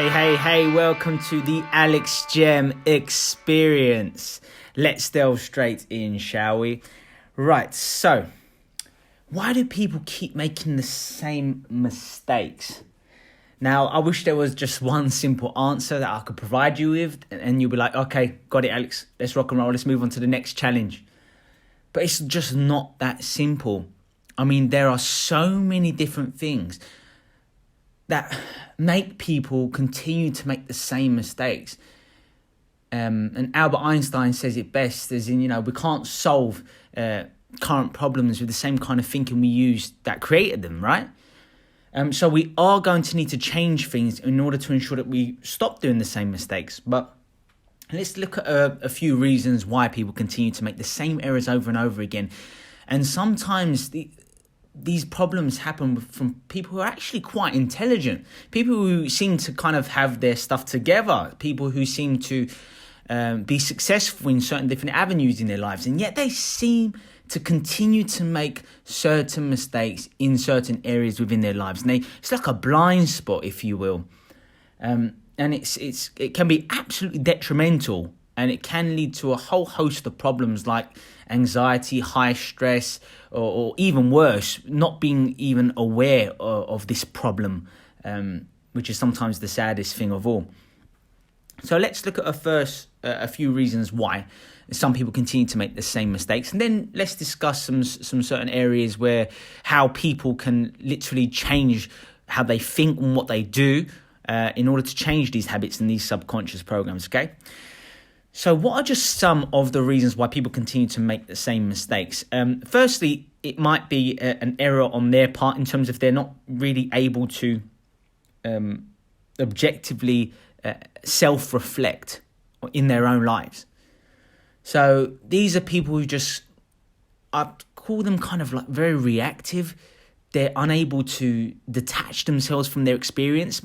Hey, welcome to the Alex Gem Experience. Let's delve straight in, shall we? Right, so why do people keep making the same mistakes? Now, I wish there was just one simple answer that I could provide you with, and you'll be like, okay, got it, Alex, let's rock and roll, let's move on to the next challenge. But it's just not that simple. I mean, there are so many different things that make people continue to make the same mistakes. And Albert Einstein says it best, as in, we can't solve current problems with the same kind of thinking we used that created them, right? So we are going to need to change things in order to ensure that we stop doing the same mistakes. But let's look at a few reasons why people continue to make the same errors over and over again. And sometimes these problems happen from people who are actually quite intelligent, people who seem to kind of have their stuff together, people who seem to be successful in certain different avenues in their lives, and yet they seem to continue to make certain mistakes in certain areas within their lives. And it's like a blind spot, if you will, and it can be absolutely detrimental, and it can lead to a whole host of problems like anxiety, high stress, or even worse, not being even aware of this problem, which is sometimes the saddest thing of all. So let's look at a few reasons why some people continue to make the same mistakes, and then let's discuss some certain areas where how people can literally change how they think and what they do in order to change these habits and these subconscious programs. Okay. So what are just some of the reasons why people continue to make the same mistakes? Firstly, it might be an error on their part in terms of they're not really able to objectively self-reflect in their own lives. So these are people who I call them kind of like very reactive. They're unable to detach themselves from their experience,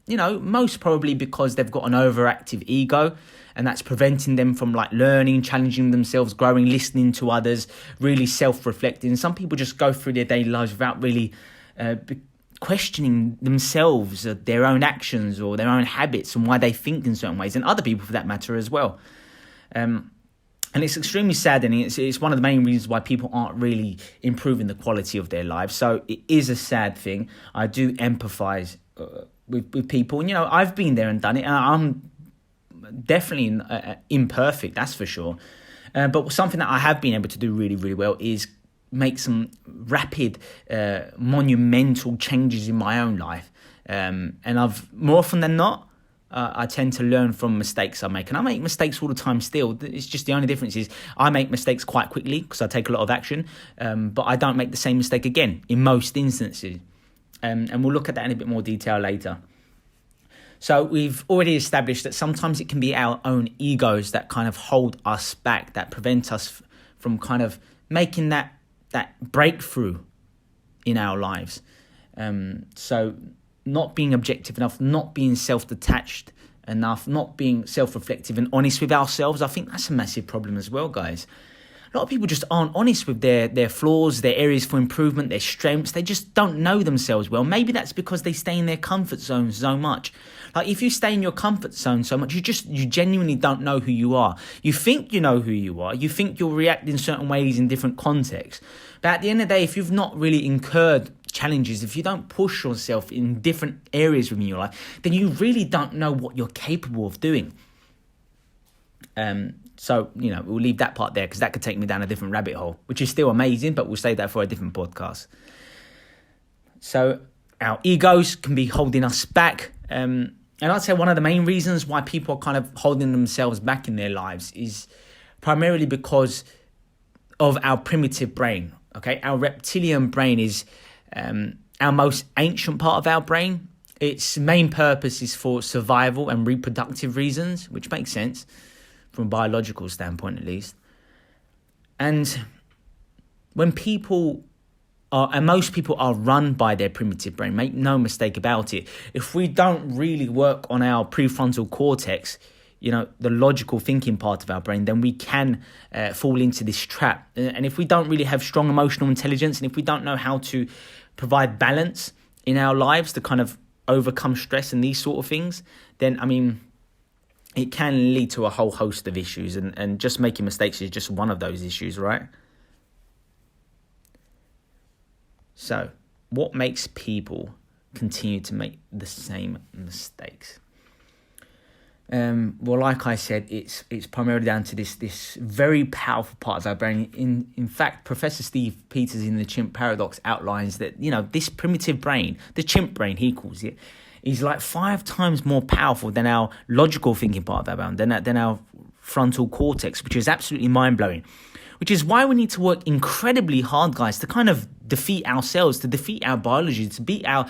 most probably because they've got an overactive ego, and that's preventing them from like learning, challenging themselves, growing, listening to others, really self-reflecting. Some people just go through their daily lives without really questioning themselves, their own actions or their own habits and why they think in certain ways, and other people for that matter as well. And it's extremely saddening. It's one of the main reasons why people aren't really improving the quality of their lives. So it is a sad thing. I do empathise with people. And, I've been there and done it, and I'm definitely imperfect, that's for sure. But something that I have been able to do really, really well is make some rapid, monumental changes in my own life. And I've, more often than not, I tend to learn from mistakes I make. And I make mistakes all the time still. It's just the only difference is I make mistakes quite quickly because I take a lot of action. But I don't make the same mistake again in most instances. And we'll look at that in a bit more detail later. So we've already established that sometimes it can be our own egos that kind of hold us back, that prevent us from kind of making that breakthrough in our lives. So not being objective enough, not being self-detached enough, not being self-reflective and honest with ourselves, I think that's a massive problem as well, guys. A lot of people just aren't honest with their flaws, their areas for improvement, their strengths. They just don't know themselves well. Maybe that's because they stay in their comfort zone so much. Like if you stay in your comfort zone so much, you genuinely don't know who you are. You think you know who you are. You think you'll react in certain ways in different contexts. But at the end of the day, if you've not really incurred challenges, if you don't push yourself in different areas within your life, then you really don't know what you're capable of doing. So, we'll leave that part there because that could take me down a different rabbit hole, which is still amazing, but we'll save that for a different podcast. So our egos can be holding us back. And I'd say one of the main reasons why people are kind of holding themselves back in their lives is primarily because of our primitive brain. Okay, our reptilian brain is our most ancient part of our brain. Its main purpose is for survival and reproductive reasons, which makes sense from a biological standpoint at least. And when people are, and most people are run by their primitive brain, make no mistake about it. If we don't really work on our prefrontal cortex, the logical thinking part of our brain, then we can fall into this trap. And if we don't really have strong emotional intelligence, and if we don't know how to provide balance in our lives to kind of overcome stress and these sort of things, then, I mean, it can lead to a whole host of issues. And just making mistakes is just one of those issues, right? So, what makes people continue to make the same mistakes? Well, like I said, it's primarily down to this very powerful part of our brain. In fact, Professor Steve Peters in the Chimp Paradox outlines that, this primitive brain, the chimp brain, he calls it, is like 5 times more powerful than our logical thinking part of our brain, than our frontal cortex, which is absolutely mind-blowing. Which is why we need to work incredibly hard, guys, to kind of defeat ourselves, to defeat our biology, to beat our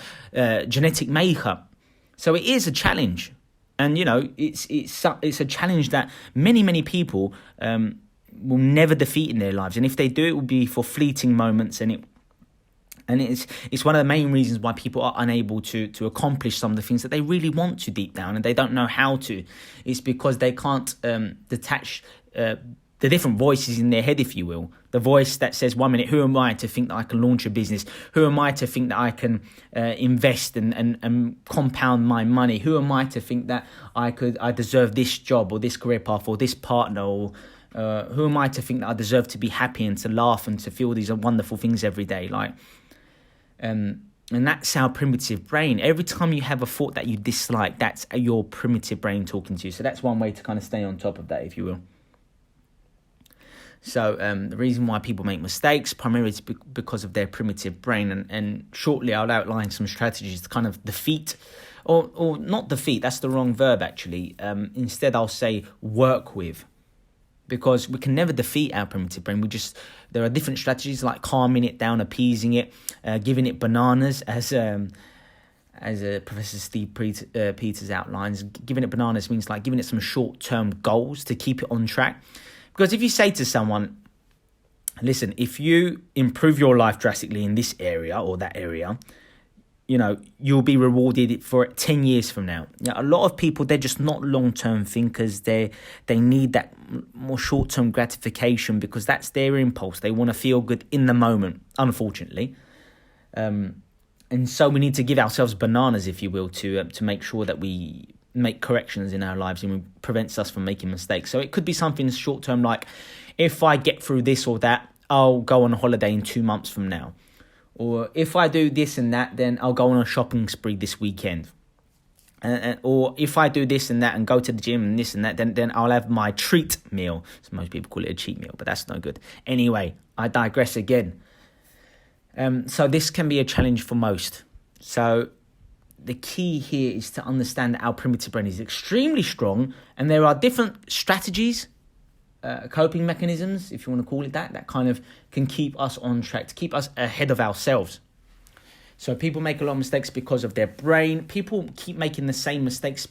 genetic makeup. So it is a challenge. And, it's a challenge that many people will never defeat in their lives. And if they do, it will be for fleeting moments. And it's one of the main reasons why people are unable to accomplish some of the things that they really want to deep down, and they don't know how to. It's because they can't detach the different voices in their head, if you will. The voice that says 1 minute, who am I to think that I can launch a business? Who am I to think that I can invest and compound my money? Who am I to think that I deserve this job or this career path or this partner? Or who am I to think that I deserve to be happy and to laugh and to feel these wonderful things every day? And that's our primitive brain. Every time you have a thought that you dislike, that's your primitive brain talking to you. So that's one way to kind of stay on top of that, if you will. So the reason why people make mistakes primarily is because of their primitive brain. And shortly I'll outline some strategies to kind of defeat, or not defeat, that's the wrong verb actually. Instead I'll say work with. Because we can never defeat our primitive brain. There are different strategies like calming it down, appeasing it, giving it bananas, as Professor Steve Peters outlines. Giving it bananas means like giving it some short-term goals to keep it on track. Because if you say to someone, listen, if you improve your life drastically in this area or that area, you'll be rewarded for it 10 years from now. A lot of people, they're just not long-term thinkers. They need that more short-term gratification because that's their impulse. They want to feel good in the moment, unfortunately. And so we need to give ourselves bananas, if you will, to make sure that we make corrections in our lives and it prevents us from making mistakes. So it could be something short-term like, if I get through this or that, I'll go on a holiday in 2 months from now. Or if I do this and that, then I'll go on a shopping spree this weekend. Or if I do this and that and go to the gym and this and that, then I'll have my treat meal. So most people call it a cheat meal, but that's no good. Anyway, I digress again. So this can be a challenge for most. So the key here is to understand that our primitive brain is extremely strong, and there are different strategies, coping mechanisms, if you want to call it that kind of can keep us on track, to keep us ahead of ourselves. So people make a lot of mistakes because of their brain. People keep making the same mistakes,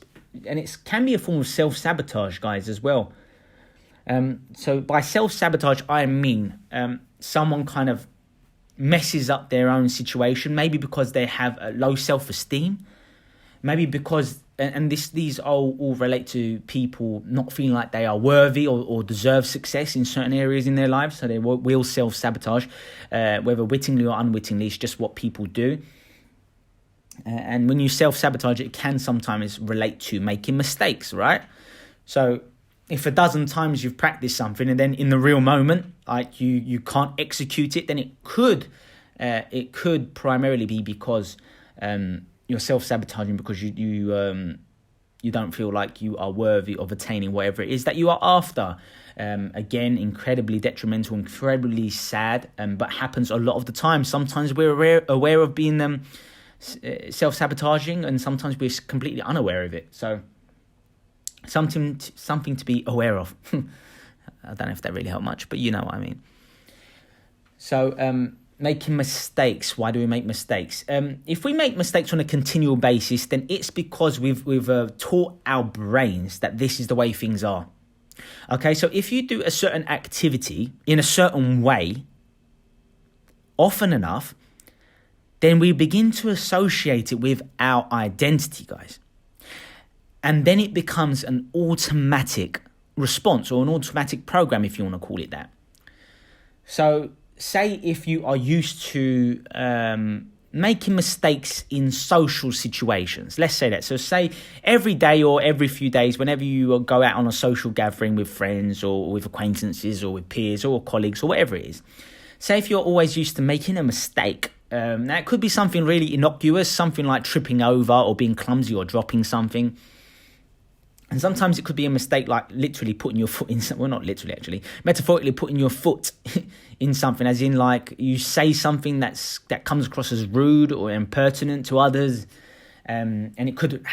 and it can be a form of self-sabotage, guys, as well. So by self-sabotage, I mean someone kind of messes up their own situation, maybe because they have a low self-esteem, maybe because, and these all relate to people not feeling like they are worthy or deserve success in certain areas in their lives, so they will self-sabotage, whether wittingly or unwittingly. It's just what people do. And when you self-sabotage, it can sometimes relate to making mistakes, right? So if a dozen times you've practiced something and then in the real moment, like you can't execute it, then it could primarily be because you're self-sabotaging because you don't feel like you are worthy of attaining whatever it is that you are after. Again, incredibly detrimental, incredibly sad, but happens a lot of the time. Sometimes we're aware of being self-sabotaging, and sometimes we're completely unaware of it. So something to be aware of. I don't know if that really helped much, but you know what I mean. So making mistakes. Why do we make mistakes? If we make mistakes on a continual basis, then it's because we've taught our brains that this is the way things are. Okay, so if you do a certain activity in a certain way often enough, then we begin to associate it with our identity, guys. And then it becomes an automatic response, or an automatic program, if you want to call it that. So say if you are used to making mistakes in social situations. Let's say that. So say every day or every few days, whenever you go out on a social gathering with friends or with acquaintances or with peers or colleagues or whatever it is. Say if you're always used to making a mistake, now it could be something really innocuous, something like tripping over or being clumsy or dropping something. And sometimes it could be a mistake like literally putting your foot in, well, not literally actually, metaphorically putting your foot in something, as in like you say something that comes across as rude or impertinent to others, and it could,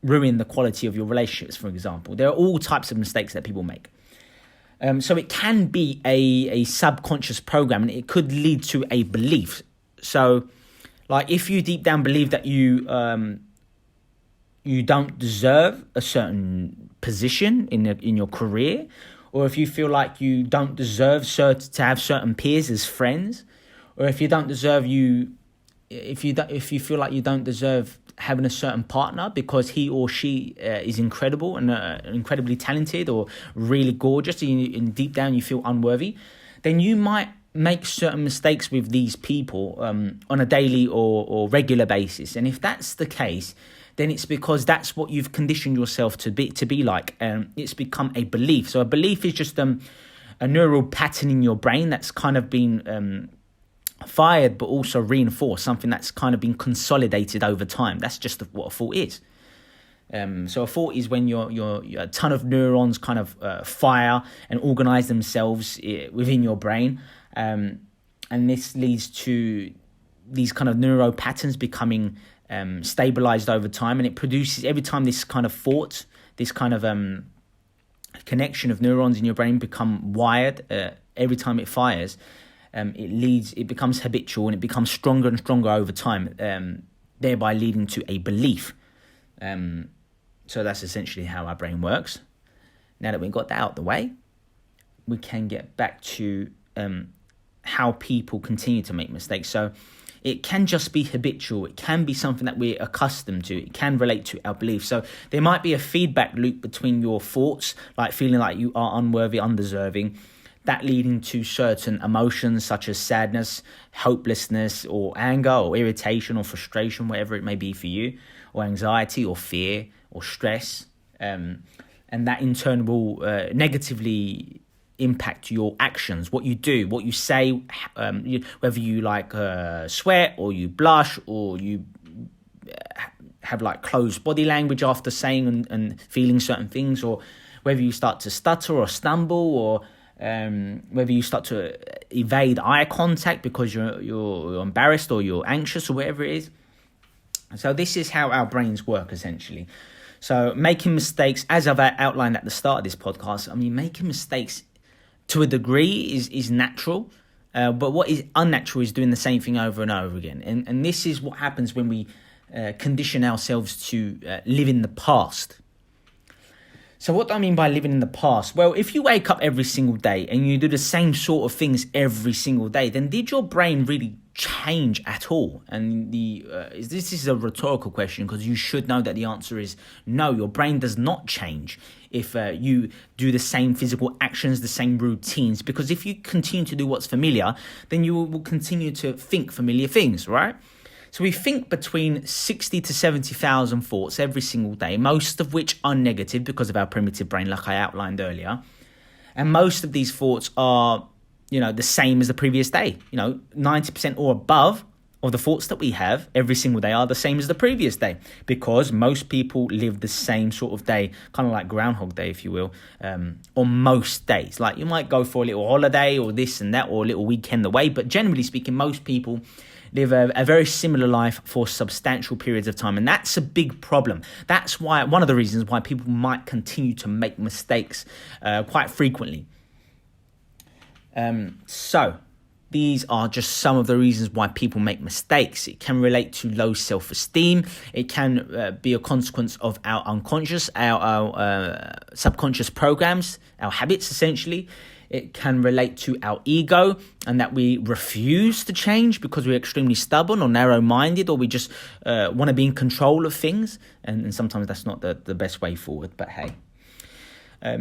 ruin the quality of your relationships, for example. There are all types of mistakes that people make. So it can be a subconscious program, and it could lead to a belief. So like if you deep down believe that you don't deserve a certain position in your career, or if you feel like you don't deserve to have certain peers as friends, or if you feel like you don't deserve having a certain partner because he or she is incredible and incredibly talented or really gorgeous, and deep down you feel unworthy, then you might make certain mistakes with these people on a daily or regular basis. And if that's the case, then it's because that's what you've conditioned yourself to be like. It's become a belief. So a belief is just a neural pattern in your brain that's kind of been fired but also reinforced, something that's kind of been consolidated over time. That's just what a thought is. So a thought is when a ton of neurons kind of fire and organize themselves within your brain, and this leads to these kind of neural patterns becoming stabilized over time, and it produces, every time this kind of thought, this kind of connection of neurons in your brain become wired, every time it fires, it becomes habitual, and it becomes stronger and stronger over time, thereby leading to a belief. So that's essentially how our brain works. Now that we've got that out of the way, we can get back to how people continue to make mistakes. So it can just be habitual. It can be something that we're accustomed to. It can relate to our beliefs. So there might be a feedback loop between your thoughts, like feeling like you are unworthy, undeserving, that leading to certain emotions such as sadness, hopelessness, or anger, or irritation, or frustration, whatever it may be for you, or anxiety, or fear, or stress. And that in turn will negatively impact your actions, what you do, what you say, whether you sweat or you blush or you have like closed body language after saying and feeling certain things, or whether you start to stutter or stumble, or whether you start to evade eye contact because you're embarrassed or you're anxious or whatever it is. So this is how our brains work essentially. So making mistakes, as I've outlined at the start of this podcast, making mistakes to a degree is natural, but what is unnatural is doing the same thing over and over again. And this is what happens when we condition ourselves to live in the past. So what do I mean by living in the past? Well, if you wake up every single day and you do the same sort of things every single day, then did your brain really change at all? And this is a rhetorical question, because you should know that the answer is no. Your brain does not change if you do the same physical actions, the same routines, because if you continue to do what's familiar, then you will continue to think familiar things, right? So we think between 60 to 70,000 thoughts every single day, most of which are negative because of our primitive brain, like I outlined earlier. And most of these thoughts are, the same as the previous day. 90% or above of the thoughts that we have every single day are the same as the previous day, because most people live the same sort of day, kind of like Groundhog Day, if you will, on most days. Like you might go for a little holiday or this and that, or a little weekend away, but generally speaking, most people live a very similar life for substantial periods of time. And that's a big problem. That's why one of the reasons why people might continue to make mistakes quite frequently. So these are just some of the reasons why people make mistakes. It can relate to low self-esteem. It can be a consequence of our unconscious, our subconscious programs, our habits, essentially. It can relate to our ego, and that we refuse to change because we're extremely stubborn or narrow-minded, or we just want to be in control of things. And sometimes that's not the best way forward, but hey.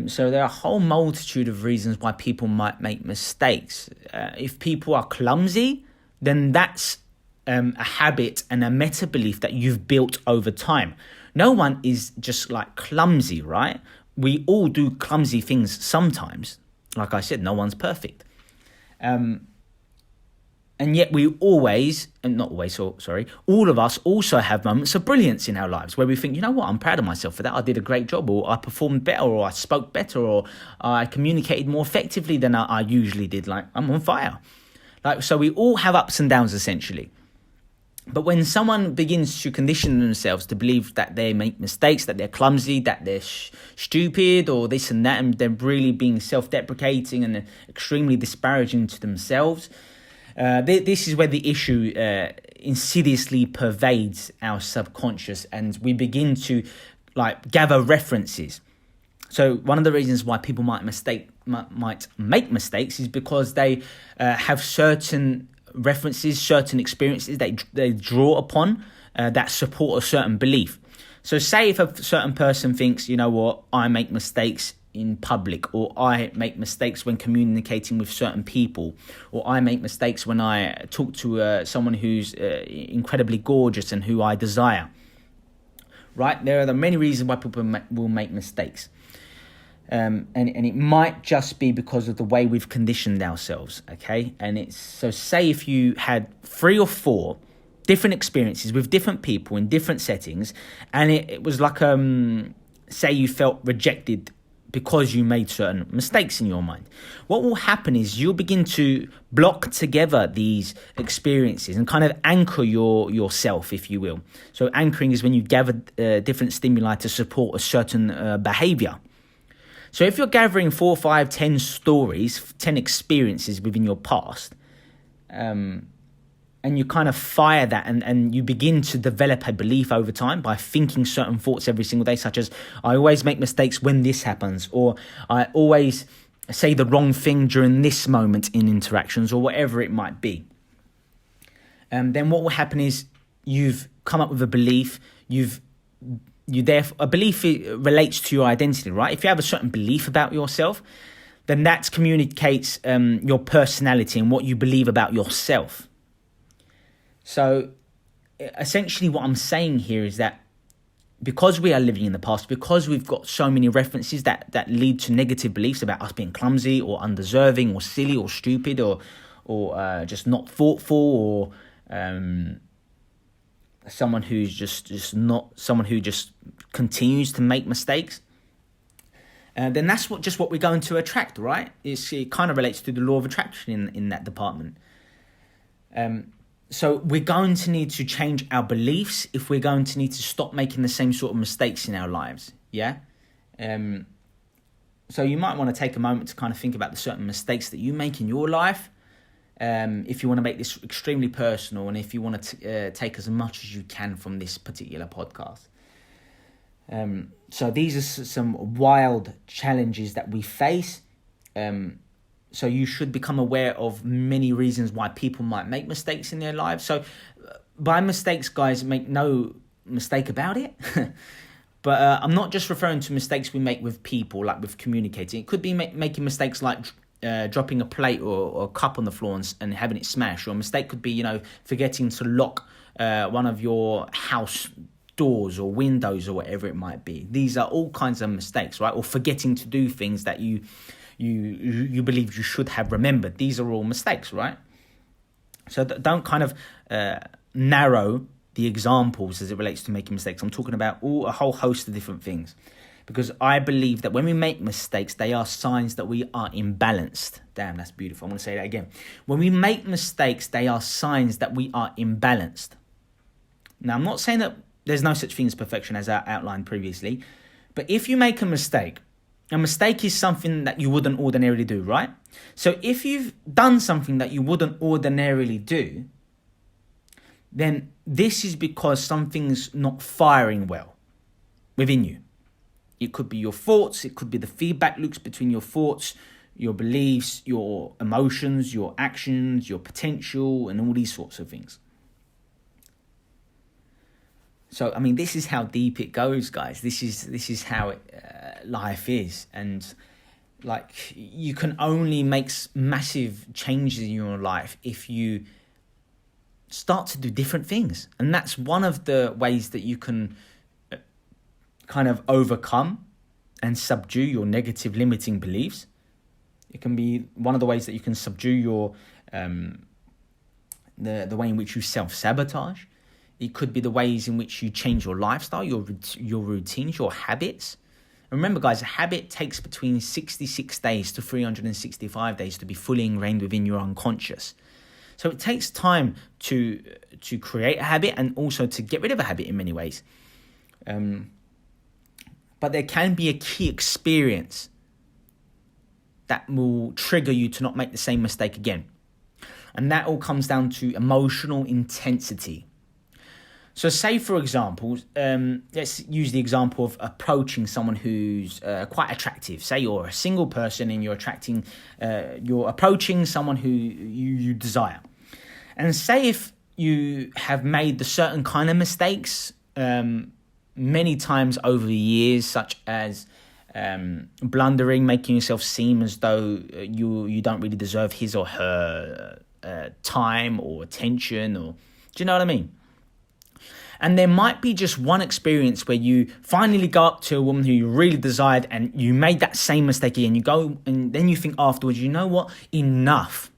So there are a whole multitude of reasons why people might make mistakes. If people are clumsy, then that's a habit and a meta belief that you've built over time. No one is just like clumsy, right? We all do clumsy things sometimes. Like I said, no one's perfect. And yet we always, and not always, all of us also have moments of brilliance in our lives where we think, you know what, I'm proud of myself for that. I did a great job, or I performed better, or I spoke better, or I communicated more effectively than I usually did. Like, I'm on fire. Like, so we all have ups and downs, essentially. But when someone begins to condition themselves to believe that they make mistakes, that they're clumsy, that they're stupid, or this and that, and they're really being self-deprecating and extremely disparaging to themselves, this is where the issue insidiously pervades our subconscious, and we begin to gather references. So one of the reasons why people might make mistakes is because they have certain references, certain experiences they draw upon that support a certain belief. So say if a certain person thinks, you know what, I make mistakes in public, or I make mistakes when communicating with certain people, or I make mistakes when I talk to someone who's incredibly gorgeous and who I desire. Right? There are the many reasons why people will make mistakes. And it might just be because of the way we've conditioned ourselves, okay? And it's so say if you had 3 or 4 different experiences with different people in different settings, and it was like say you felt rejected because you made certain mistakes in your mind. What will happen is you'll begin to block together these experiences and kind of anchor yourself, if you will. So anchoring is when you gather different stimuli to support a certain behavior. So if you're gathering 4, 5, 10 stories, 10 experiences within your past, and you kind of fire that and you begin to develop a belief over time by thinking certain thoughts every single day, such as, I always make mistakes when this happens, or I always say the wrong thing during this moment in interactions, or whatever it might be. Then what will happen is you've come up with a belief, a belief relates to your identity, right? If you have a certain belief about yourself, then that communicates your personality and what you believe about yourself. So essentially what I'm saying here is that because we are living in the past, because we've got so many references that lead to negative beliefs about us being clumsy or undeserving or silly or stupid or just not thoughtful, or someone who's just not someone who just continues to make mistakes, then that's what we're going to attract, right? It kind of relates to the law of attraction in that department. So we're going to need to change our beliefs if we're going to need to stop making the same sort of mistakes in our lives, yeah? So you might want to take a moment to kind of think about the certain mistakes that you make in your life, if you want to make this extremely personal, and if you want to take as much as you can from this particular podcast. So these are some wild challenges that we face. So you should become aware of many reasons why people might make mistakes in their lives. So by mistakes, guys, make no mistake about it. But I'm not just referring to mistakes we make with people, like with communicating. It could be making mistakes like dropping a plate or a cup on the floor and having it smash. Or a mistake could be, forgetting to lock one of your house doors or windows or whatever it might be. These are all kinds of mistakes, right? Or forgetting to do things that you believe you should have remembered. These are all mistakes, right? So don't kind of narrow the examples as it relates to making mistakes. I'm talking about a whole host of different things, because I believe that when we make mistakes, they are signs that we are imbalanced. Damn, that's beautiful. I'm going to say that again. When we make mistakes, they are signs that we are imbalanced. Now, I'm not saying that there's no such thing as perfection, as I outlined previously, but if you make a mistake is something that you wouldn't ordinarily do, right? So if you've done something that you wouldn't ordinarily do, then this is because something's not firing well within you. It could be your thoughts, it could be the feedback loops between your thoughts, your beliefs, your emotions, your actions, your potential, and all these sorts of things. So, I mean, this is how deep it goes, guys. This is how life is. And, you can only make massive changes in your life if you start to do different things. And that's one of the ways that you can kind of overcome and subdue your negative limiting beliefs. It can be one of the ways that you can subdue your the way in which you self-sabotage. It could be the ways in which you change your lifestyle, your routines, your habits. And remember, guys, a habit takes between 66 days to 365 days to be fully ingrained within your unconscious. So it takes time to create a habit and also to get rid of a habit in many ways. But there can be a key experience that will trigger you to not make the same mistake again. And that all comes down to emotional intensity. So say, for example, let's use the example of approaching someone who's quite attractive. Say you're a single person and you're approaching someone who you desire. And say if you have made the certain kind of mistakes many times over the years, such as blundering, making yourself seem as though you don't really deserve his or her time or attention, or do you know what I mean? And there might be just one experience where you finally go up to a woman who you really desired and you made that same mistake again. You go and then you think afterwards, you know what? Enough.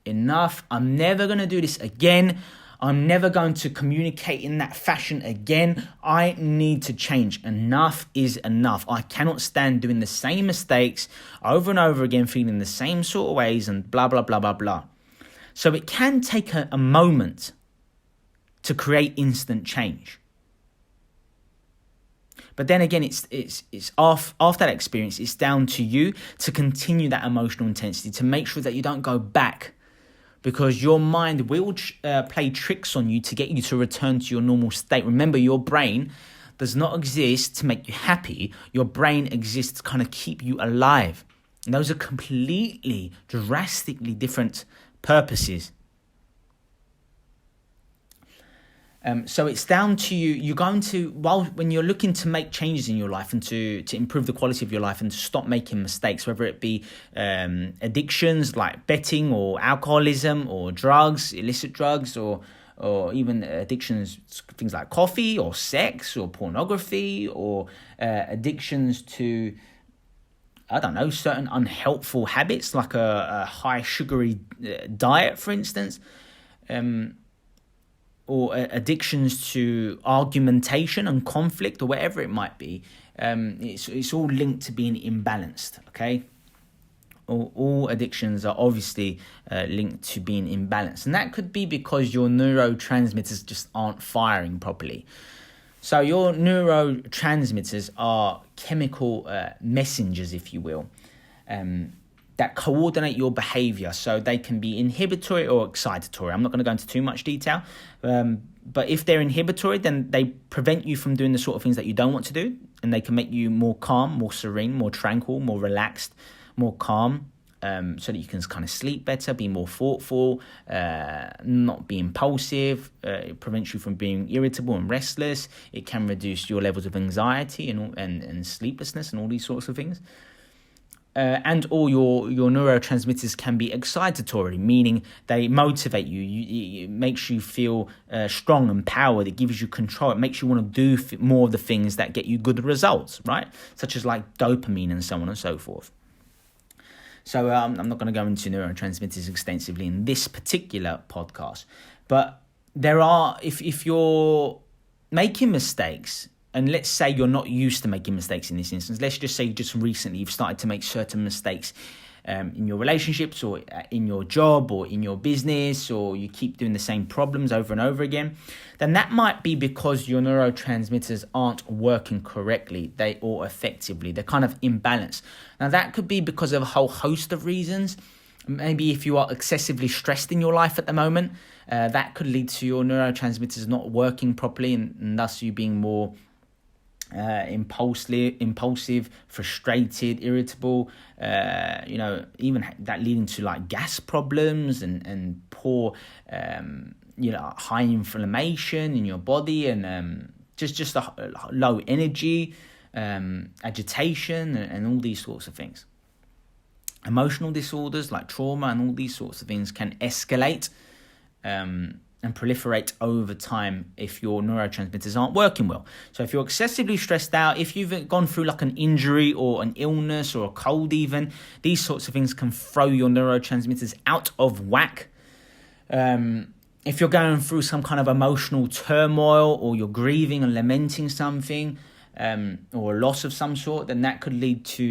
I'm never going to do this again. I'm never going to communicate in that fashion again. I need to change. Enough is enough. I cannot stand doing the same mistakes over and over again, feeling the same sort of ways and blah, blah, blah, blah, blah. So it can take a moment to create instant change. But then again, it's after that experience, it's down to you to continue that emotional intensity, to make sure that you don't go back, because your mind will play tricks on you to get you to return to your normal state. Remember, your brain does not exist to make you happy. Your brain exists to kind of keep you alive. And those are completely, drastically different purposes. So it's down to you. You're going to, when you're looking to make changes in your life and to improve the quality of your life and to stop making mistakes, whether it be addictions like betting or alcoholism or drugs, illicit drugs, or even addictions, things like coffee or sex or pornography, or addictions to, I don't know, certain unhelpful habits like a high sugary diet, for instance, or addictions to argumentation and conflict, or whatever it might be. It's all linked to being imbalanced, okay? All addictions are obviously linked to being imbalanced. And that could be because your neurotransmitters just aren't firing properly. So your neurotransmitters are chemical messengers, if you will, that coordinate your behavior. So they can be inhibitory or excitatory. I'm not going to go into too much detail. But if they're inhibitory, then they prevent you from doing the sort of things that you don't want to do. And they can make you more calm, more serene, more tranquil, more relaxed, more calm, so that you can kind of sleep better, be more thoughtful, not be impulsive. It prevents you from being irritable and restless. It can reduce your levels of anxiety and sleeplessness and all these sorts of things. And all your neurotransmitters can be excitatory, meaning they motivate you. It makes you feel strong and empowered. It gives you control. It makes you want to do more of the things that get you good results, right? Such as like dopamine and so on and so forth. So I'm not going to go into neurotransmitters extensively in this particular podcast. But there are, if you're making mistakes, and let's say you're not used to making mistakes in this instance. Let's just say just recently you've started to make certain mistakes in your relationships or in your job or in your business, or you keep doing the same problems over and over again. Then that might be because your neurotransmitters aren't working correctly or effectively. They're kind of imbalanced. Now that could be because of a whole host of reasons. Maybe if you are excessively stressed in your life at the moment, that could lead to your neurotransmitters not working properly and thus you being more impulsive, frustrated, irritable, even that leading to like gas problems and poor, high inflammation in your body and just a low energy, agitation and all these sorts of things. Emotional disorders like trauma and all these sorts of things can escalate and proliferate over time if your neurotransmitters aren't working well. So if you're excessively stressed out, if you've gone through like an injury or an illness or a cold even, these sorts of things can throw your neurotransmitters out of whack. If you're going through some kind of emotional turmoil, or you're grieving and lamenting something, or a loss of some sort, then that could lead to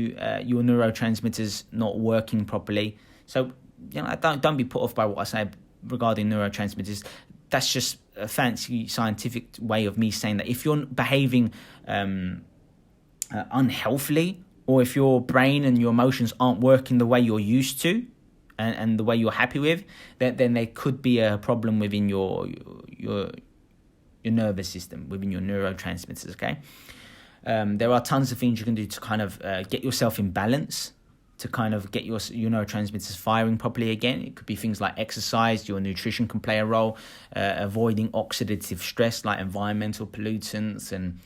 your neurotransmitters not working properly. So, don't be put off by what I say regarding neurotransmitters. That's just a fancy scientific way of me saying that if you're behaving unhealthily, or if your brain and your emotions aren't working the way you're used to, and the way you're happy with, then there could be a problem within your nervous system, within your neurotransmitters. Okay, there are tons of things you can do to kind of get yourself in balance, to kind of get your neurotransmitters firing properly again. It could be things like exercise. Your nutrition can play a role, avoiding oxidative stress like environmental pollutants, and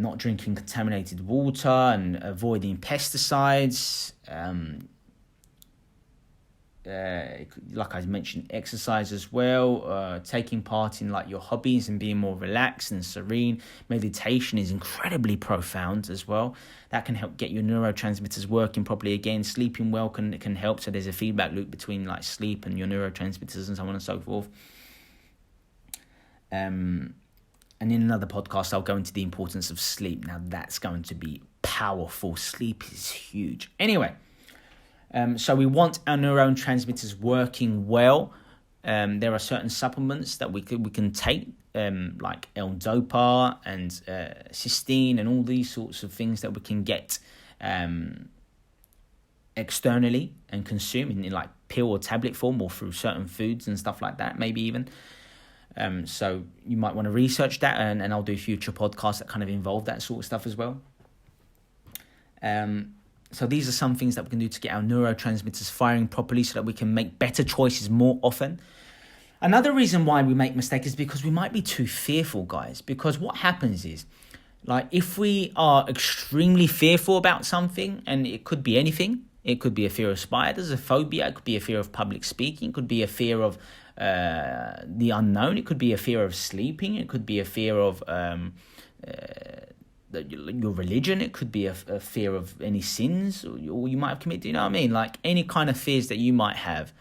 not drinking contaminated water, and avoiding pesticides. Like I mentioned, exercise as well, taking part in like your hobbies and being more relaxed and serene. Meditation is incredibly profound as well. That can help get your neurotransmitters working properly again. Sleeping well can help. So there's a feedback loop between like sleep and your neurotransmitters and so on and so forth. And in another podcast, I'll go into the importance of sleep. Now that's going to be powerful. Sleep is huge. Anyway. So we want our neurotransmitters working well. There are certain supplements that we can take, like L-Dopa and cysteine, and all these sorts of things that we can get externally and consume in like pill or tablet form, or through certain foods and stuff like that, maybe even. So you might want to research that, and I'll do future podcasts that kind of involve that sort of stuff as well. So these are some things that we can do to get our neurotransmitters firing properly, so that we can make better choices more often. Another reason why we make mistakes is because we might be too fearful, guys. Because what happens is, like, if we are extremely fearful about something, and it could be anything. It could be a fear of spiders, a phobia. It could be a fear of public speaking. It could be a fear of the unknown. It could be a fear of sleeping. It could be a fear of your religion. It could be a fear of any sins or you might have committed. You know what I mean? Like any kind of fears that you might have.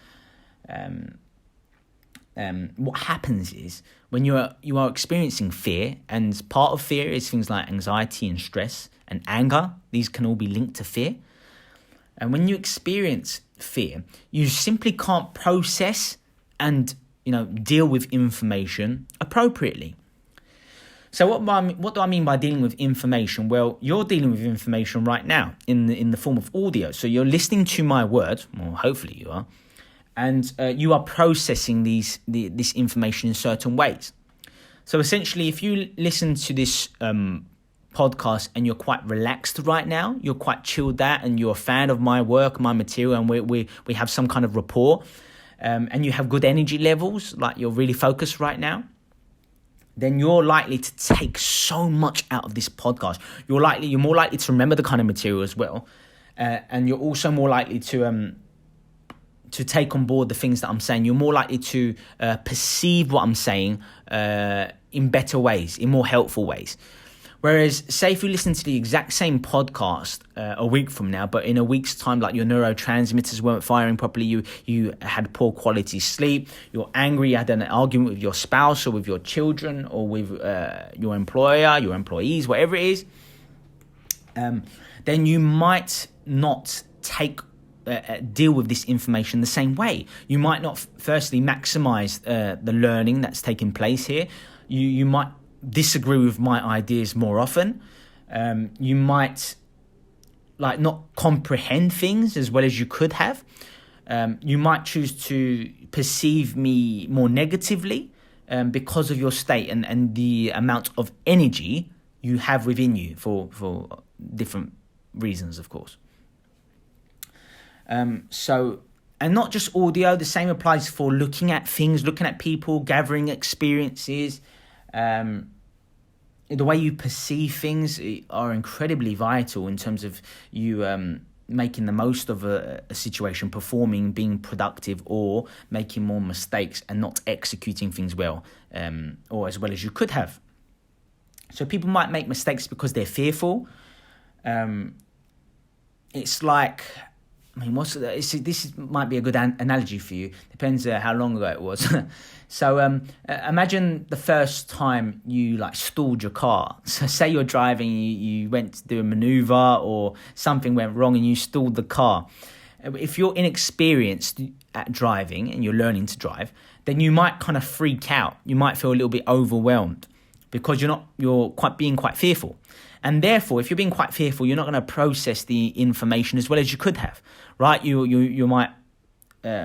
What happens is when you are experiencing fear, and part of fear is things like anxiety and stress and anger. These can all be linked to fear. And when you experience fear, you simply can't process and deal with information appropriately. So what do I mean by dealing with information? Well, you're dealing with information right now in the form of audio. So you're listening to my words, or hopefully you are, and you are processing this information in certain ways. So essentially, if you listen to this podcast and you're quite relaxed right now, you're quite chilled out, and you're a fan of my work, my material, and we have some kind of rapport, and you have good energy levels, like you're really focused right now, then you're likely to take so much out of this podcast. You're more likely to remember the kind of material as well, and you're also more likely to take on board the things that I'm saying. You're more likely to perceive what I'm saying in better ways, in more helpful ways. Whereas, say if you listen to the exact same podcast a week from now, but in a week's time, like your neurotransmitters weren't firing properly, you had poor quality sleep, you're angry, you had an argument with your spouse or with your children or with your employer, your employees, whatever it is, then you might not deal with this information the same way. You might not firstly maximize the learning that's taking place here. You might disagree with my ideas more often. You might not comprehend things as well as you could have. You might choose to perceive me more negatively because of your state and the amount of energy you have within you for different reasons, of course. And not just audio, the same applies for looking at things, looking at people, gathering experiences. The way you perceive things are incredibly vital in terms of you making the most of a situation, performing, being productive, or making more mistakes and not executing things well, or as well as you could have. So people might make mistakes because they're fearful. It's like, this might be a good analogy for you. Depends how long ago it was. So imagine the first time you stalled your car. So say you're driving, you went to do a maneuver or something went wrong and you stalled the car. If you're inexperienced at driving and you're learning to drive, then you might kind of freak out. You might feel a little bit overwhelmed because you're being quite fearful. And therefore, if you're being quite fearful, you're not going to process the information as well as you could have, right? You might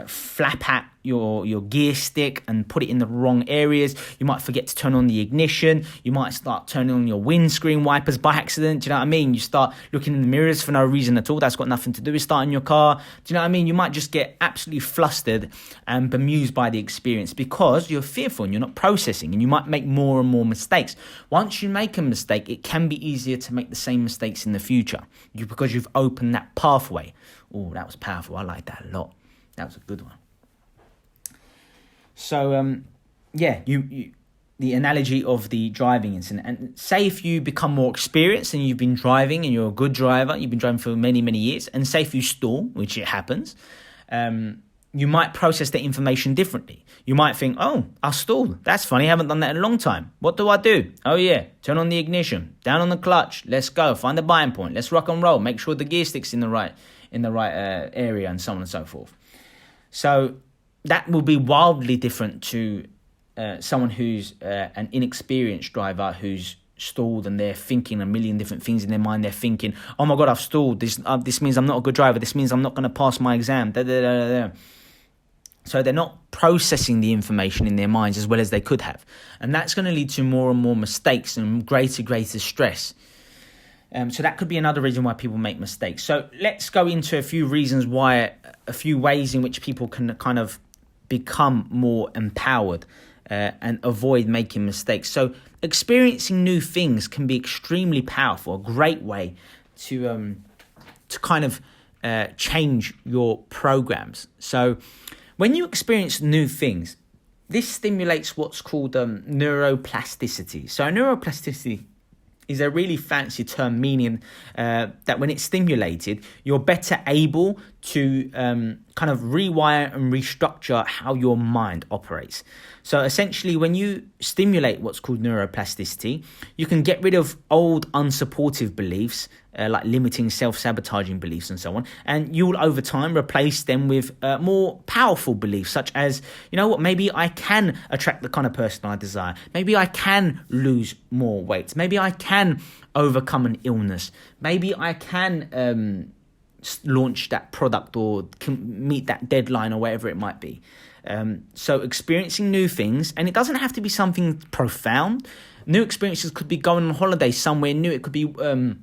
flap at your gear stick and put it in the wrong areas. You might forget to turn on the ignition. You might start turning on your windscreen wipers by accident. Do you know what I mean? You start looking in the mirrors for no reason at all. That's got nothing to do with starting your car. Do you know what I mean? You might just get absolutely flustered and bemused by the experience because you're fearful and you're not processing, and you might make more and more mistakes. Once you make a mistake, it can be easier to make the same mistakes in the future because you've opened that pathway. Oh, that was powerful. I like that a lot. That was a good one. So, you the analogy of the driving incident. And say if you become more experienced and you've been driving and you're a good driver, you've been driving for many, many years, and say if you stall, which it happens, you might process the information differently. You might think, oh, I stalled. That's funny. I haven't done that in a long time. What do I do? Oh, yeah. Turn on the ignition. Down on the clutch. Let's go. Find the bind point. Let's rock and roll. Make sure the gear stick's in the right area, and so on and so forth. So that will be wildly different to someone who's an inexperienced driver who's stalled and they're thinking a million different things in their mind. They're thinking, oh my God, I've stalled. This means I'm not a good driver. This means I'm not going to pass my exam. So they're not processing the information in their minds as well as they could have. And that's going to lead to more and more mistakes and greater stress. So that could be another reason why people make mistakes. So let's go into a few ways in which people can kind of become more empowered and avoid making mistakes. So experiencing new things can be extremely powerful, a great way to kind of change your programs. So when you experience new things, this stimulates what's called neuroplasticity. So neuroplasticity is a really fancy term meaning that when it's stimulated, you're better able to kind of rewire and restructure how your mind operates. So essentially, when you stimulate what's called neuroplasticity, you can get rid of old unsupportive beliefs, like limiting self-sabotaging beliefs and so on, and you will over time replace them with more powerful beliefs, such as, you know what, maybe I can attract the kind of person I desire. Maybe I can lose more weight. Maybe I can overcome an illness. Maybe I can launch that product or can meet that deadline or whatever it might be. So experiencing new things, and it doesn't have to be something profound. New experiences could be going on holiday somewhere new. It could be going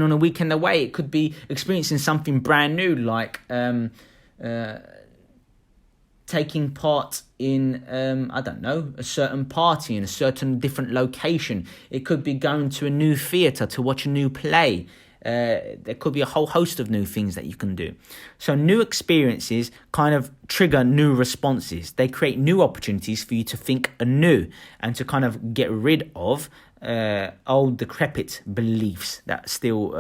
on a weekend away. It could be experiencing something brand new, like taking part in, a certain party in a certain different location. It could be going to a new theatre to watch a new play. There could be a whole host of new things that you can do. So new experiences kind of trigger new responses. They create new opportunities for you to think anew and to kind of get rid of old decrepit beliefs that still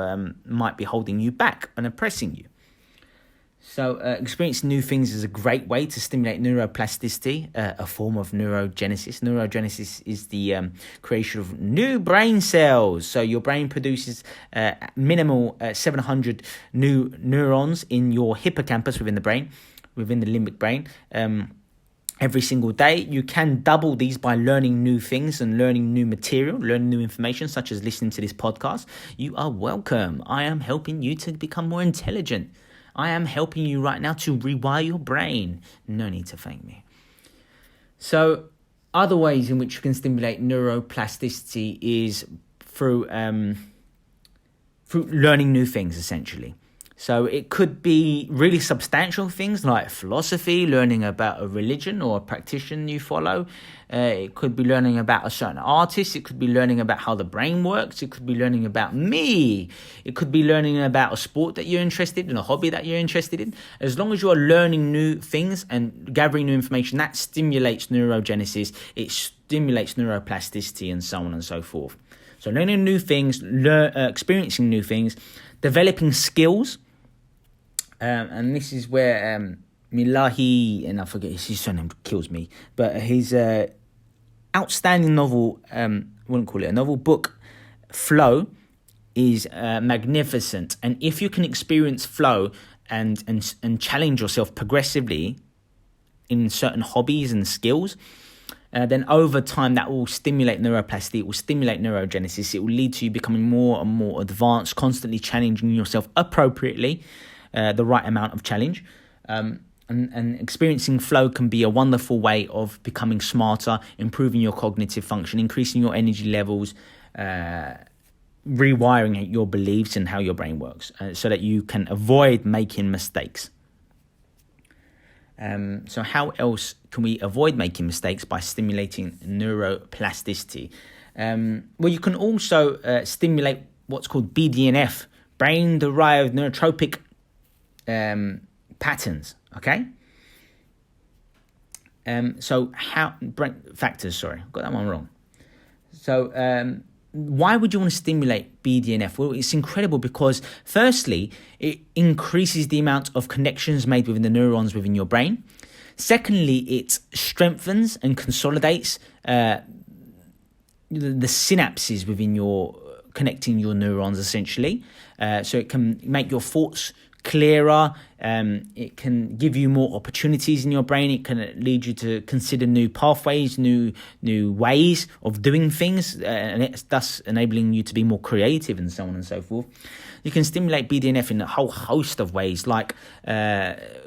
might be holding you back and oppressing you. So experiencing new things is a great way to stimulate neuroplasticity, a form of neurogenesis. Neurogenesis is the creation of new brain cells. So your brain produces minimal 700 new neurons in your hippocampus within the brain, within the limbic brain. Every single day. You can double these by learning new things and learning new material, learning new information, such as listening to this podcast. You are welcome. I am helping you to become more intelligent. I am helping you right now to rewire your brain. No need to thank me. So other ways in which you can stimulate neuroplasticity is through learning new things, essentially. So it could be really substantial things like philosophy, learning about a religion or a practitioner you follow. It could be learning about a certain artist. It could be learning about how the brain works. It could be learning about me. It could be learning about a sport that you're interested in, a hobby that you're interested in. As long as you're learning new things and gathering new information, that stimulates neurogenesis. It stimulates neuroplasticity and so on and so forth. So learning new things, experiencing new things, developing skills. And this is where Milahi, and I forget his surname, kills me, but his outstanding novel, I wouldn't call it a novel, book, Flow, is magnificent. And if you can experience flow and challenge yourself progressively in certain hobbies and skills, then over time that will stimulate neuroplasticity, it will stimulate neurogenesis, it will lead to you becoming more and more advanced, constantly challenging yourself appropriately, the right amount of challenge. And experiencing flow can be a wonderful way of becoming smarter, improving your cognitive function, increasing your energy levels, rewiring your beliefs and how your brain works, so that you can avoid making mistakes. So how else can we avoid making mistakes? By stimulating neuroplasticity. Well, you can also stimulate what's called BDNF, brain-derived neurotropic patterns. Okay. So factors. Sorry, got that one wrong. So why would you want to stimulate BDNF? Well, it's incredible because firstly, it increases the amount of connections made within the neurons within your brain. Secondly, it strengthens and consolidates the synapses within connecting your neurons, essentially. So it can make your thoughts clearer. It can give you more opportunities in your brain. It can lead you to consider new pathways, new ways of doing things, and it's thus enabling you to be more creative and so on and so forth. You can stimulate BDNF in a whole host of ways, like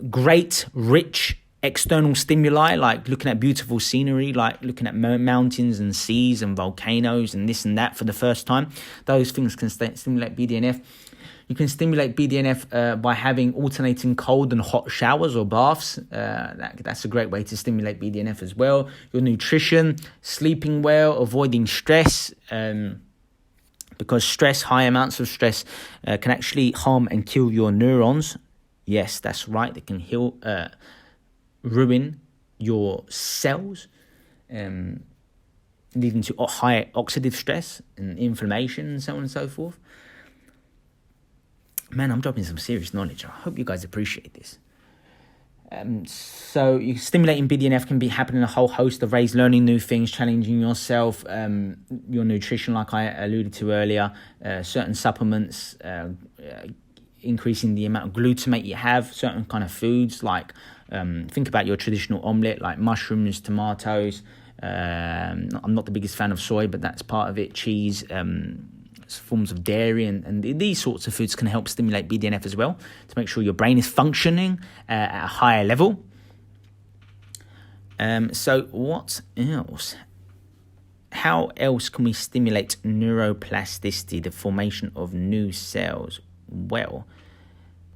great, rich external stimuli, like looking at beautiful scenery, like looking at mountains and seas and volcanoes and this and that for the first time. Those things can stimulate BDNF. You can stimulate BDNF by having alternating cold and hot showers or baths. That's a great way to stimulate BDNF as well. Your nutrition, sleeping well, avoiding stress, because high amounts of stress can actually harm and kill your neurons. Yes, that's right. They can ruin your cells, leading to high oxidative stress and inflammation and so on and so forth. Man, I'm dropping some serious knowledge. I hope you guys appreciate this. So stimulating BDNF can be happening in a whole host of ways: learning new things, challenging yourself, your nutrition, like I alluded to earlier, certain supplements, increasing the amount of glutamate you have, certain kind of foods, like think about your traditional omelette, like mushrooms, tomatoes. I'm not the biggest fan of soy, but that's part of it. Cheese, forms of dairy, and these sorts of foods can help stimulate BDNF as well, to make sure your brain is functioning at a higher level. So what else? How else can we stimulate neuroplasticity, the formation of new cells? Well,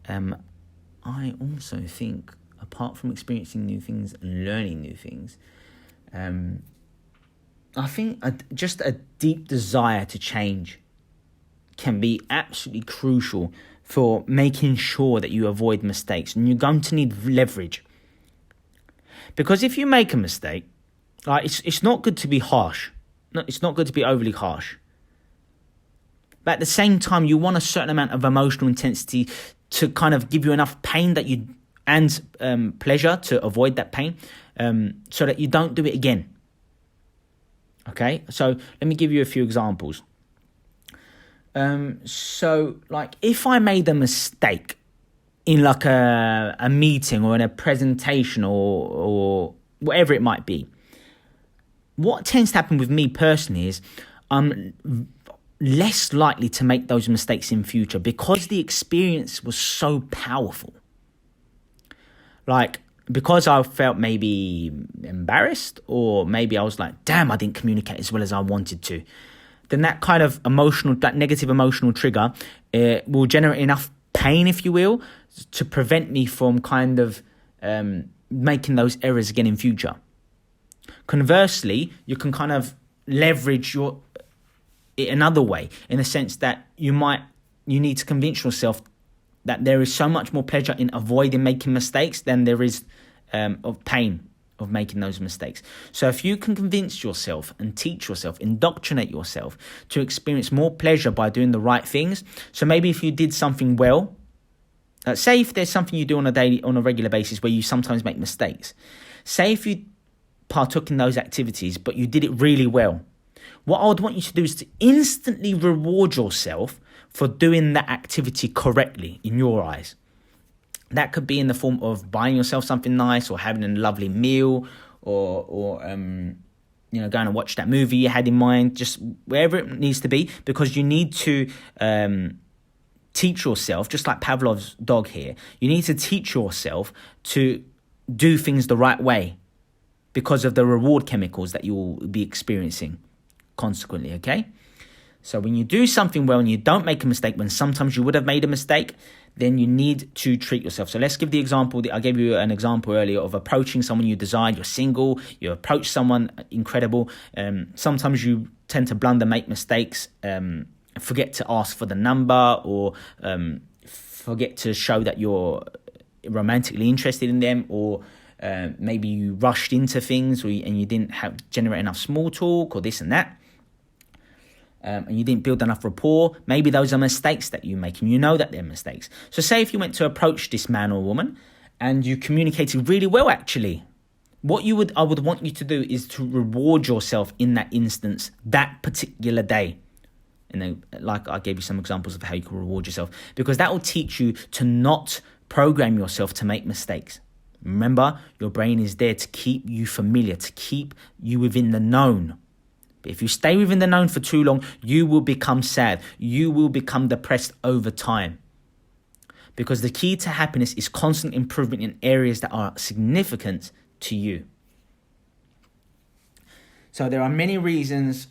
I also think, apart from experiencing new things and learning new things, I think just a deep desire to change can be absolutely crucial for making sure that you avoid mistakes. And you're going to need leverage. Because if you make a mistake, it's not good to be harsh. No, it's not good to be overly harsh. But at the same time, you want a certain amount of emotional intensity to kind of give you enough pain and pleasure to avoid that pain, so that you don't do it again. Okay, so let me give you a few examples. So like if I made a mistake in like a meeting or in a presentation or whatever it might be, what tends to happen with me personally is I'm less likely to make those mistakes in future because the experience was so powerful. Like, because I felt maybe embarrassed, or maybe I was like, damn, I didn't communicate as well as I wanted to. Then that kind of that negative emotional trigger will generate enough pain, if you will, to prevent me from kind of making those errors again in future. Conversely, you can kind of leverage it another way, in the sense that you need to convince yourself that there is so much more pleasure in avoiding making mistakes than there is of pain of making those mistakes. So if you can convince yourself and teach yourself, indoctrinate yourself to experience more pleasure by doing the right things. So maybe if you did something well, say if there's something you do on a regular basis where you sometimes make mistakes. Say if you partook in those activities, but you did it really well. What I would want you to do is to instantly reward yourself for doing that activity correctly in your eyes. That could be in the form of buying yourself something nice, or having a lovely meal, or going to watch that movie you had in mind, just wherever it needs to be, because you need to teach yourself, just like Pavlov's dog here, you need to teach yourself to do things the right way because of the reward chemicals that you will be experiencing consequently, okay? So when you do something well and you don't make a mistake, when sometimes you would have made a mistake, then you need to treat yourself. So let's give the example. I gave you an example earlier of approaching someone you desire. You're single, you approach someone incredible. Sometimes you tend to blunder, make mistakes, forget to ask for the number, or forget to show that you're romantically interested in them, or maybe you rushed into things and you didn't generate enough small talk, or this and that. And you didn't build enough rapport. Maybe those are mistakes that you make, and you know that they're mistakes. So say if you went to approach this man or woman and you communicated really well, actually, what I would want you to do is to reward yourself in that instance, that particular day. And then, like I gave you some examples of how you can reward yourself, because that will teach you to not program yourself to make mistakes. Remember, your brain is there to keep you familiar, to keep you within the known. But if you stay within the known for too long, you will become sad. You will become depressed over time. Because the key to happiness is constant improvement in areas that are significant to you. So there are many reasons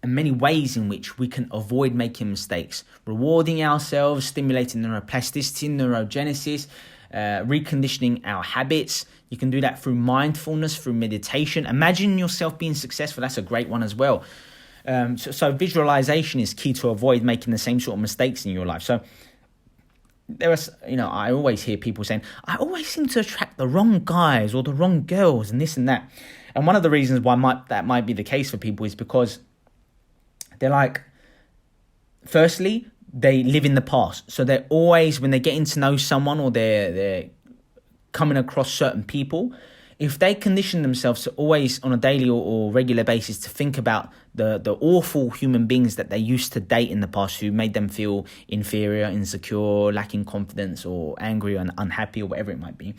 and many ways in which we can avoid making mistakes. Rewarding ourselves, stimulating neuroplasticity, neurogenesis, reconditioning our habits. You can do that through mindfulness, through meditation. Imagine yourself being successful. That's a great one as well. So visualization is key to avoid making the same sort of mistakes in your life. So there are, I always hear people saying, I always seem to attract the wrong guys or the wrong girls and this and that. And one of the reasons why that might be the case for people is because they're like, firstly, they live in the past. So they're always, when they're getting to know someone or they're coming across certain people, if they condition themselves to always on a daily or regular basis to think about the awful human beings that they used to date in the past who made them feel inferior, insecure, lacking confidence, or angry and unhappy, or whatever it might be,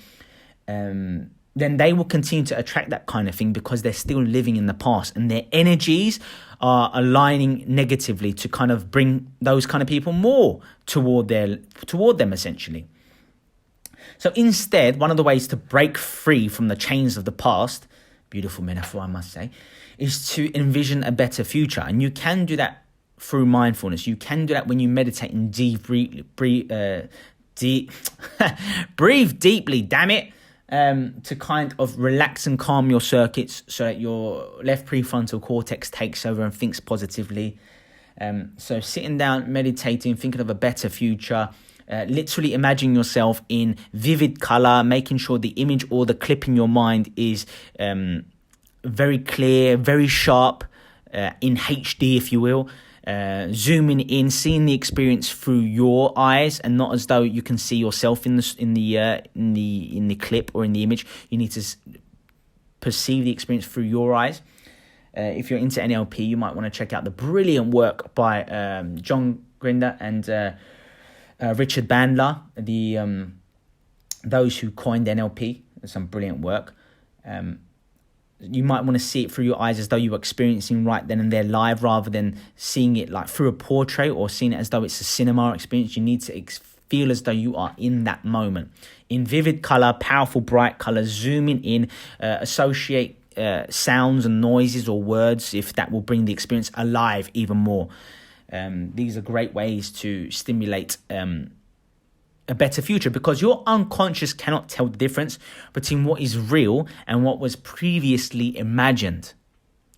then they will continue to attract that kind of thing because they're still living in the past and their energies are aligning negatively to kind of bring those kind of people more toward them essentially. So instead, one of the ways to break free from the chains of the past, beautiful metaphor I must say, is to envision a better future. And you can do that through mindfulness. You can do that when you meditate and breathe deeply, damn it. To kind of relax and calm your circuits so that your left prefrontal cortex takes over and thinks positively. So sitting down, meditating, thinking of a better future, literally imagine yourself in vivid color, making sure the image or the clip in your mind is very clear, very sharp, in HD, if you will. Zooming in, seeing the experience through your eyes, and not as though you can see yourself in the clip or in the image. You need to perceive the experience through your eyes. If you're into NLP, you might want to check out the brilliant work by John Grinder and Richard Bandler, those who coined NLP. There's some brilliant work. You might want to see it through your eyes as though you were experiencing right then and there live, rather than seeing it like through a portrait or seeing it as though it's a cinema experience. You need to feel as though you are in that moment. In vivid color, powerful, bright colors, zooming in, associate sounds and noises or words if that will bring the experience alive even more. These are great ways to stimulate a better future, because your unconscious cannot tell the difference between what is real and what was previously imagined.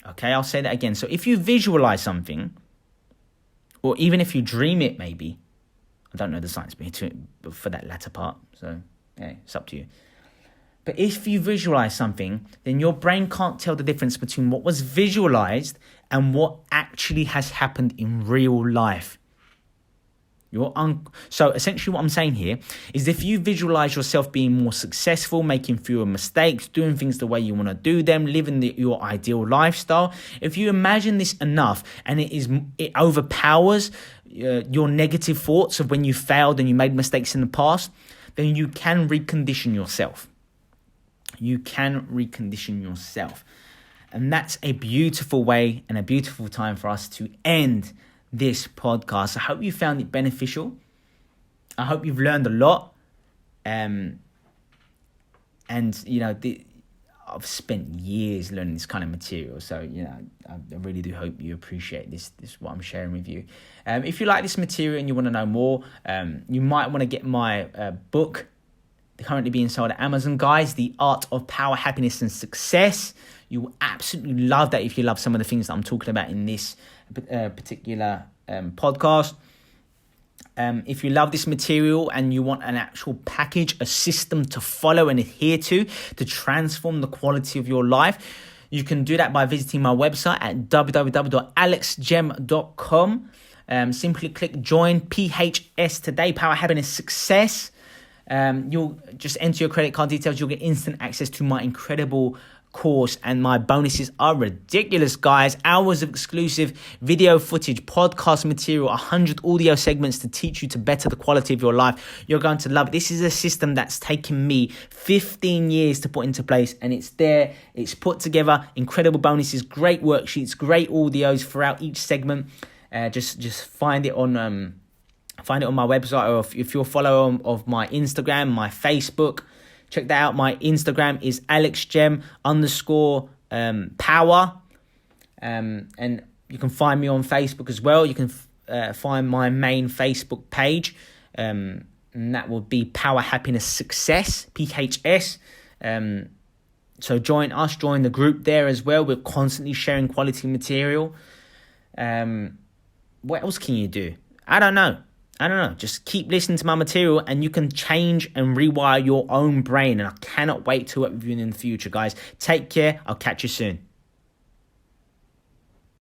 Okay, I'll say that again. So if you visualize something, or even if you dream it, maybe, I don't know the science for that latter part, so yeah, it's up to you. But if you visualize something, then your brain can't tell the difference between what was visualized and what actually has happened in real life. So essentially what I'm saying here is, if you visualize yourself being more successful, making fewer mistakes, doing things the way you want to do them, living your ideal lifestyle, if you imagine this enough and it overpowers your negative thoughts of when you failed and you made mistakes in the past, then you can recondition yourself. You can recondition yourself. And that's a beautiful way and a beautiful time for us to end this podcast. I hope you found it beneficial. I hope you've learned a lot. And I've spent years learning this kind of material. So, I really do hope you appreciate this what I'm sharing with you. If you like this material and you want to know more, you might want to get my book, currently being sold at Amazon, guys, The Art of Power, Happiness and Success. You will absolutely love that if you love some of the things that I'm talking about in this particular podcast. If you love this material and you want an actual package, a system to follow and adhere to transform the quality of your life, you can do that by visiting my website at www.alexgem.com. Simply click join PHS today, Power, Happiness, Success. You'll just enter your credit card details. You'll get instant access to my incredible course, and my bonuses are ridiculous, guys. Hours of exclusive video footage, podcast material, 100 audio segments to teach you to better the quality of your life. You're going to love it. This is a system that's taken me 15 years to put into place, and it's there. It's put together. Incredible bonuses, great worksheets, great audios throughout each segment. Just find it on my website, or if you're a follower of my Instagram, my Facebook, check that out. My Instagram is AlexGem_power. And you can find me on Facebook as well. You can find my main Facebook page. And that will be Power, Happiness, Success, PHS. So join the group there as well. We're constantly sharing quality material. What else can you do? I don't know. Just keep listening to my material and you can change and rewire your own brain. And I cannot wait to work with you in the future, guys. Take care. I'll catch you soon.